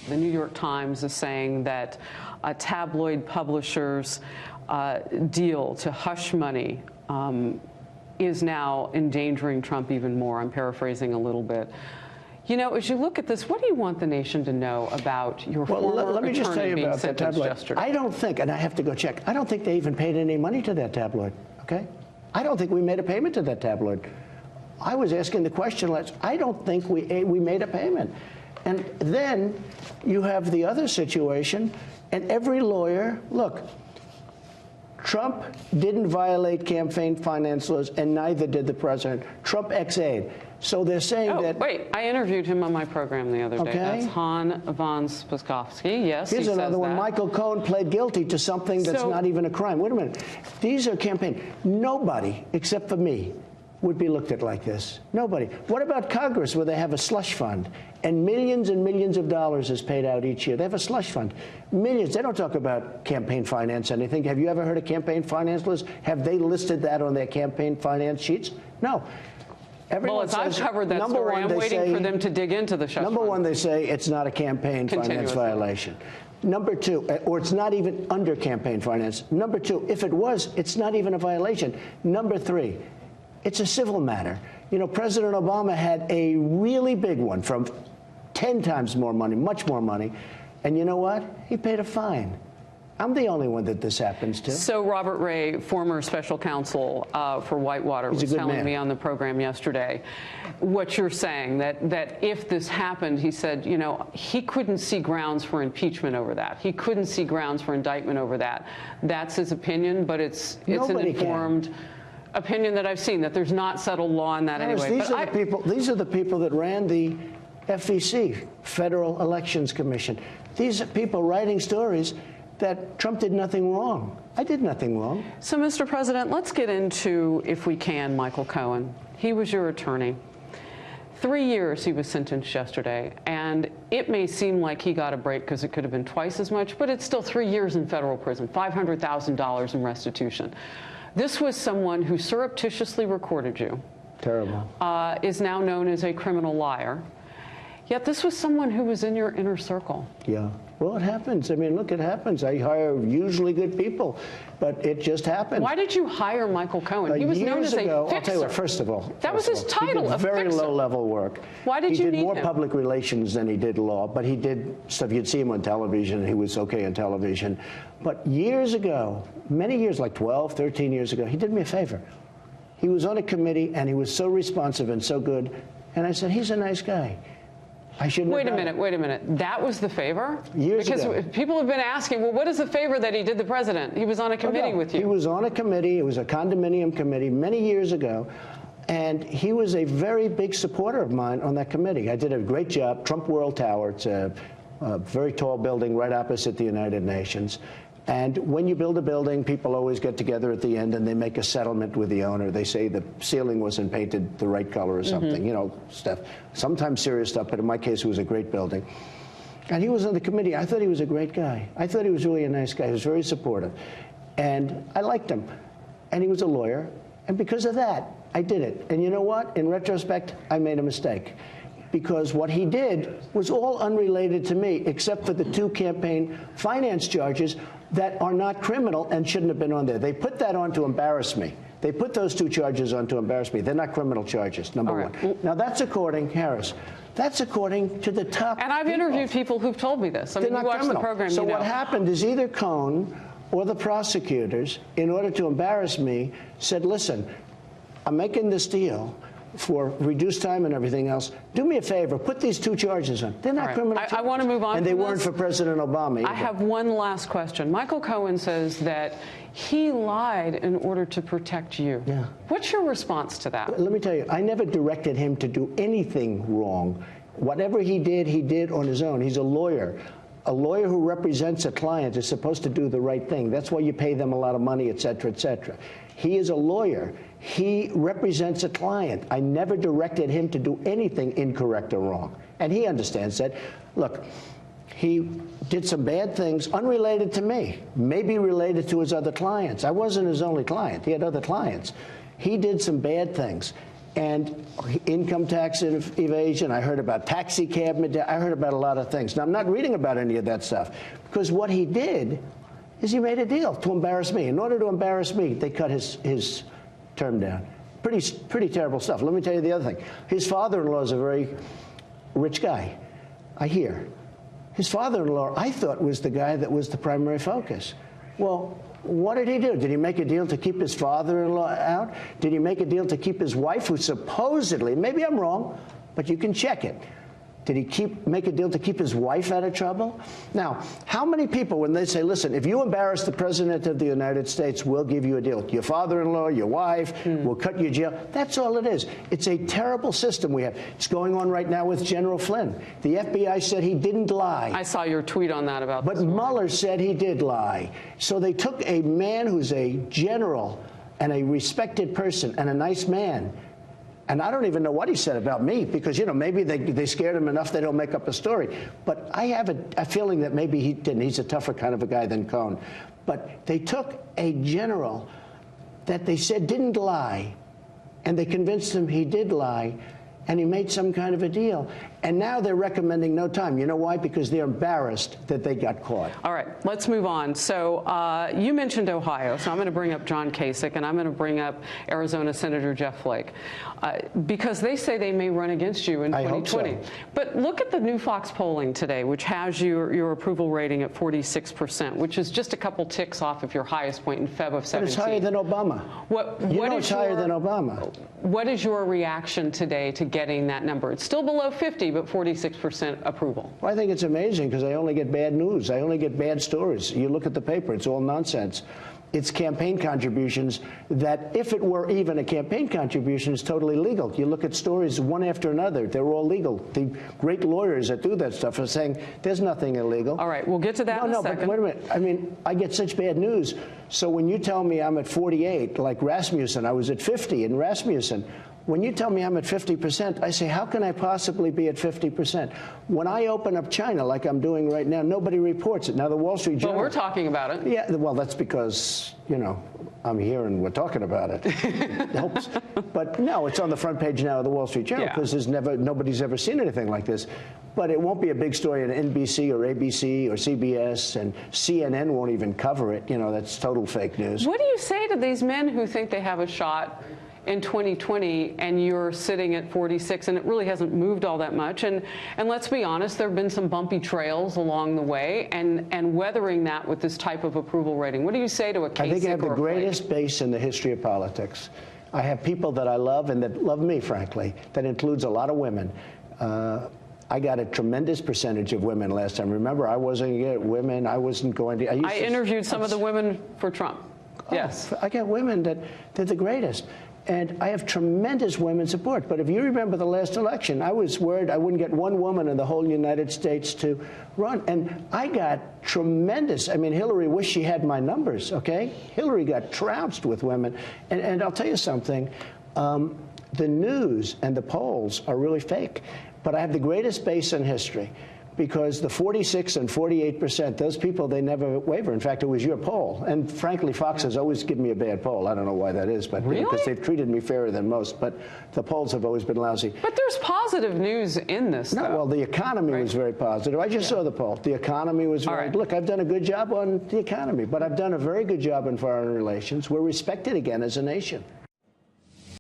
The New York Times is saying that a tabloid publisher's deal to hush money is now endangering Trump even more. I'm paraphrasing a little bit. You know, as you look at this, what do you want the nation to know about your former let me just tell you attorney being about that sentenced tabloid. yesterday? I don't think, and I have to go check, I don't think they even paid any money to that tabloid, okay? I don't think we made a payment to that tabloid. I was asking the question, I don't think we made a payment. And then you have the other situation, and every lawyer, look, Trump didn't violate campaign finance laws, and neither did the president. Trump ex-aid. So they're saying that... Wait, I interviewed him on my program the other day. Okay. That's Han von Spakovsky. Yes, Here's he another says one. that. Michael Cohen pled guilty to something that's not even a crime. Wait a minute. These are campaign. Nobody, except for me, would be looked at like this. Nobody. What about Congress, where they have a slush fund, and millions of dollars is paid out each year? They have a slush fund. Millions. They don't talk about campaign finance anything. Have you ever heard of campaign finance list? Have they listed that on their campaign finance sheets? No. Well, as I've covered that story, I'm waiting for them to dig into the slush fund. Number one, they say it's not a campaign finance violation. Number two, or it's not even under campaign finance. Number two, if it was, it's not even a violation. Number three, it's a civil matter. You know, President Obama had a really big one from 10 times more money, much more money. And you know what? He paid a fine. I'm the only one that this happens to. So Robert Ray, former special counsel for Whitewater, was telling me on the program yesterday what you're saying, that if this happened, he said, you know, he couldn't see grounds for impeachment over that. He couldn't see grounds for indictment over that. That's his opinion, but it's an informed opinion that I've seen, that there's not settled law on that anyway. These are the people that ran the FEC, Federal Elections Commission. These are people writing stories that Trump did nothing wrong. I did nothing wrong. So, Mr. President, let's get into, if we can, Michael Cohen. He was your attorney. 3 years he was sentenced yesterday, and it may seem like he got a break because it could have been twice as much, but it's still 3 years in federal prison, $500,000 in restitution. This was someone who surreptitiously recorded you. Terrible. Is now known as a criminal liar. Yet this was someone who was in your inner circle. Yeah. Well, it happens. I mean, look, it happens. I hire usually good people, but it just happens. Why did you hire Michael Cohen? He was known as a fixer. I'll tell you what, first of all. That was his title, a fixer. Very low-level work. Why did you need him? He did more public relations than he did law, but he did stuff. You'd see him on television, and he was okay on television. But years ago, many years, like 12, 13 years ago, he did me a favor. He was on a committee, and he was so responsive and so good, and I said, he's a nice guy. Wait a minute. That was the favor? Years ago. Because people have been asking, well, what is the favor that he did the president? He was on a committee with you. He was on a committee. It was a condominium committee many years ago. And he was a very big supporter of mine on that committee. I did a great job. Trump World Tower. It's a very tall building right opposite the United Nations. And when you build a building, people always get together at the end and they make a settlement with the owner. They say the ceiling wasn't painted the right color or something, you know, stuff. Sometimes serious stuff, but in my case, it was a great building. And he was on the committee. I thought he was a great guy. I thought he was really a nice guy. He was very supportive. And I liked him. And he was a lawyer. And because of that, I did it. And you know what? In retrospect, I made a mistake. Because what he did was all unrelated to me, except for the 2 campaign finance charges that are not criminal and shouldn't have been on there. They put that on to embarrass me. They put those 2 charges on to embarrass me. They're not criminal charges, number one. Now, that's according, Harris, that's according to the top And I've interviewed people who've told me this. I mean, you watch the program, So you know. what happened is either Cohen or the prosecutors, in order to embarrass me, said, listen, I'm making this deal for reduced time and everything else. Do me a favor, put these 2 charges on. They're not criminal charges. I want to move on. And they weren't for President Obama either. I have one last question. Michael Cohen says that he lied in order to protect you. Yeah. What's your response to that? Let me tell you, I never directed him to do anything wrong. Whatever he did on his own. He's a lawyer. A lawyer who represents a client is supposed to do the right thing. That's why you pay them a lot of money, et cetera, et cetera. He is a lawyer. He represents a client. I never directed him to do anything incorrect or wrong. And he understands that. Look, he did some bad things unrelated to me, maybe related to his other clients. I wasn't his only client. He had other clients. He did some bad things. and income tax evasion. I heard about taxi cab. I heard about a lot of things. Now, I'm not reading about any of that stuff, because what he did is he made a deal to embarrass me. In order to embarrass me, they cut his term down. Pretty terrible stuff. Let me tell you the other thing. His father-in-law is a very rich guy, I hear. His father-in-law, I thought, was the guy that was the primary focus. Well, what did he do? Did he make a deal to keep his father-in-law out? Did he make a deal to keep his wife, who supposedly, maybe I'm wrong, but you can check it. Did he make a deal to keep his wife out of trouble? Now, how many people, when they say, listen, if you embarrass the President of the United States, we'll give you a deal. Your father-in-law, your wife, we'll cut you jail. That's all it is. It's a terrible system we have. It's going on right now with General Flynn. The FBI said he didn't lie. I saw your tweet on that about But Mueller said he did lie. So they took a man who's a general and a respected person and a nice man, and I don't even know what he said about me, because, you know, maybe they scared him enough they don't make up a story. But I have a feeling that maybe he didn't. He's a tougher kind of a guy than Cohn. But they took a general that they said didn't lie, and they convinced him he did lie, and he made some kind of a deal. And now they're recommending no time. You know why? Because they're embarrassed that they got caught. All right, let's move on. So you mentioned Ohio, so I'm going to bring up John Kasich, and I'm going to bring up Arizona Senator Jeff Flake, because they say they may run against you in 2020. I hope so. But look at the new Fox polling today, which has your approval rating at 46%, which is just a couple ticks off of your highest point in Feb of 17. But it's higher than Obama. It's higher than Obama. What is your reaction today to getting that number? It's still below 50, but 46% approval. Well, I think it's amazing, because I only get bad news. I only get bad stories. You look at the paper, it's all nonsense. It's campaign contributions that, if it were even a campaign contribution, is totally legal. You look at stories one after another, they're all legal. The great lawyers that do that stuff are saying there's nothing illegal. All right, we'll get to that in a second. But wait a minute. I mean, I get such bad news. So when you tell me I'm at 48, like Rasmussen, I was at 50 in Rasmussen. When you tell me I'm at 50%, I say, how can I possibly be at 50%? When I open up China, like I'm doing right now, nobody reports it. Now, the Wall Street Journal... Well, we're talking about it. Yeah, well, that's because, you know, I'm here and we're talking about it. It helps. But no, it's on the front page now of the Wall Street Journal, because nobody's ever seen anything like this. But it won't be a big story on NBC or ABC or CBS, and CNN won't even cover it. You know, that's total fake news. What do you say to these men who think they have a shot in 2020, and you're sitting at 46, and it really hasn't moved all that much? And let's be honest, there have been some bumpy trails along the way, and weathering that with this type of approval rating. What do you say to a Kasich? I think I have the greatest base in the history of politics. I have people that I love and that love me, frankly. That includes a lot of women. I got a tremendous percentage of women last time. Remember, I wasn't going to get women. I wasn't going to. I interviewed some of the women for Trump. Yes. I got women that they're the greatest. And I have tremendous women support. But if you remember the last election, I was worried I wouldn't get one woman in the whole United States to run. And I got tremendous. I mean, Hillary wished she had my numbers, okay? Hillary got trounced with women. And I'll tell you something. The news and the polls are really fake. But I have the greatest base in history, because the 46 and 48%, those people, they never waver. In fact, it was your poll. And frankly, Fox has always given me a bad poll. I don't know why that is, but because they've treated me fairer than most. But the polls have always been lousy. But there's positive news in this, though. No, well, the economy was very positive. I just saw the poll. The economy was very... Look, I've done a good job on the economy, but I've done a very good job in foreign relations. We're respected again as a nation.